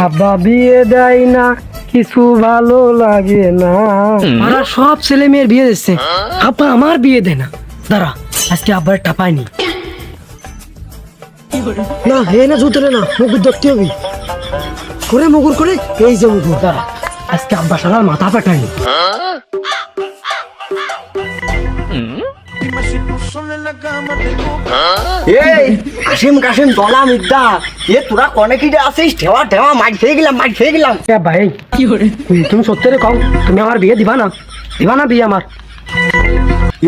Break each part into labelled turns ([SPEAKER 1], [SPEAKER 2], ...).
[SPEAKER 1] আব্বা বিয়ে দেয় না, কিছু ভালো লাগে না। ওরা সব ছেলে মেয়ের বিয়ে দিচ্ছে, আব্বা আমার বিয়ে দেয় না। দাঁড়া, আজকে আব্বার টাপায়নি না, হে না জুতলে না, মুগুর দেখতে হবে করে মুগুর করে, এই যে মুগুর। দাঁড়া, আজকে আব্বা সারার মাথা পাঠায়নি।
[SPEAKER 2] এই কাশিম কাশিম দলা মিদ্দা, তোরা কনে কি আছিস? ঠেওয়া ঠেওয়া মাইর খেয়ে গেলাম।
[SPEAKER 1] ভাই কি করে তুমি সত্যি কও, তুমি আমার বিয়ে দিবা না? দিবা না বিয়ে আমার?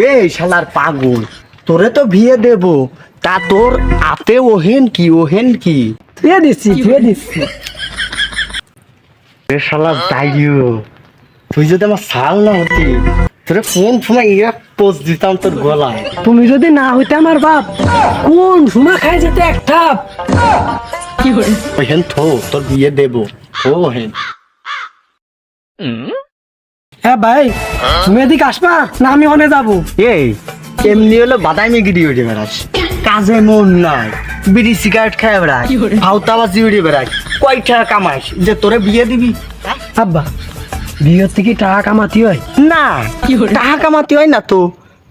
[SPEAKER 2] এই শালার পাগল, তোরে তো বিয়ে দেব, তা তোর আতে ওহেন কি
[SPEAKER 1] বিয়ে দিচ্ছি
[SPEAKER 2] এ শালার দাইও, তুই যদি আমার শাল না হতি, তোরে কোন সময় পোজ দিতাম তোর গলায়।
[SPEAKER 1] তুমি যদি না হইতে আমার বাপ, কোন সময় খাই যেতে একটা কি করে
[SPEAKER 2] ওহেন থো, তোর বিয়ে দেব ও হেন।
[SPEAKER 1] হ্যাঁ ভাই, তুমি এদিকে আসবা না আমি ওখানে যাবো?
[SPEAKER 2] এই এমনি হলো বাদামি গিরি উঠে বেড়াস, কাজে মন নাই, বিড়ি সিগারেট খায় বেড়াস, ভাউতাবাজি উঠে বেড়াস, কয় টাকা কামাস যে তোরে বিয়ে দিবি?
[SPEAKER 1] আব্বা, বিয়ের থেকে টাকা কামাতে হয়
[SPEAKER 2] না, টাকা কামাতে হয় না তো,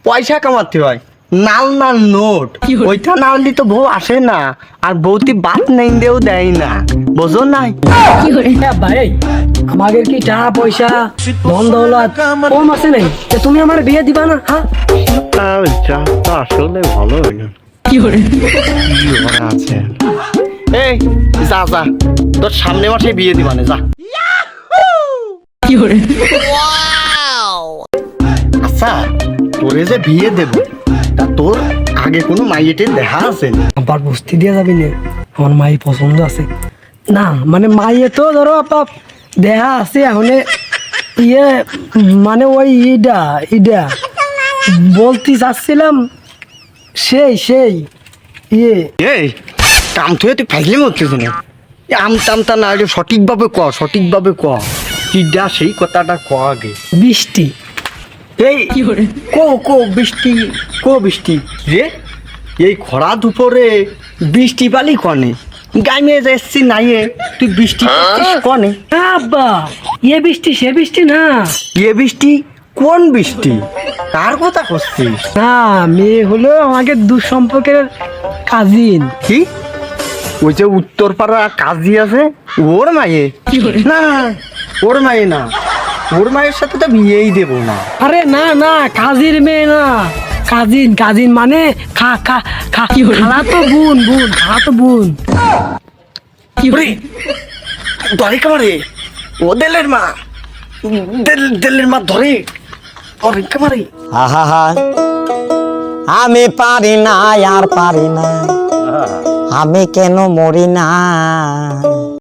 [SPEAKER 2] পয়সা কামাতে হয়। নাল নোট, ওইটা না হলে তো বউ আসে না, আর বউতি বাত নেই দেও দেয় না, বোঝো নাই?
[SPEAKER 1] ভাই, আমাদের কি টাকা পয়সা ধন দৌলত কম আছে নাই, তুমি আমার বিয়ে দিবা না? হ্যাঁ,
[SPEAKER 2] আসলে ভালো হয় না। আছে এই যা তোর সামনে মাসে বিয়ে দিবানে যা। আচ্ছা, তোরে যে বিয়ে দেব, তা তোর আগে কোনো মাইয়েটে দেখা আছে?
[SPEAKER 1] আবার বস্তি দিয়ে যাবি না? আমার মাই পছন্দ আছে না, মানে মাইয়ে তো ধরো আপা দেহা আছে এখন, ইয়ে মানে ওই ইডা বলতে চাচ্ছিলাম, সেই ইয়ে।
[SPEAKER 2] এই কাম তুই তুই ফাইলে মরতেছ না, আমতা না, সঠিকভাবে ক কিডা সেই কথাটা ক আগে।
[SPEAKER 1] বৃষ্টি।
[SPEAKER 2] এই বৃষ্টি রে, এই খরা দুপুরে বৃষ্টি পালি কনে? গাইমে যাচ্ছি নাইয়ে তুই বৃষ্টি কনে?
[SPEAKER 1] আব্বা, এ বৃষ্টি সে বৃষ্টি না।
[SPEAKER 2] এ বৃষ্টি কোন বৃষ্টি? কার কথা করছিস?
[SPEAKER 1] না, মেয়ে হলো আমাকে দুঃসম্পর্কের কাজিন।
[SPEAKER 2] কি? ওই যে উত্তর পাড়া কাজী আছে, ওর মায়ে? না, ওর মায়ে না, ওর মায়ের সাথে তো বিয়েই দেবো না।
[SPEAKER 1] আরে না, কাজির মেয়ে না, কাজিন মানে খালাতো বোন।
[SPEAKER 2] ধরে কামারে, ও দেলের মা ধরে কামারে।
[SPEAKER 3] আহা, আমি পারি না, আর পারি না, আমি কেন মরি না।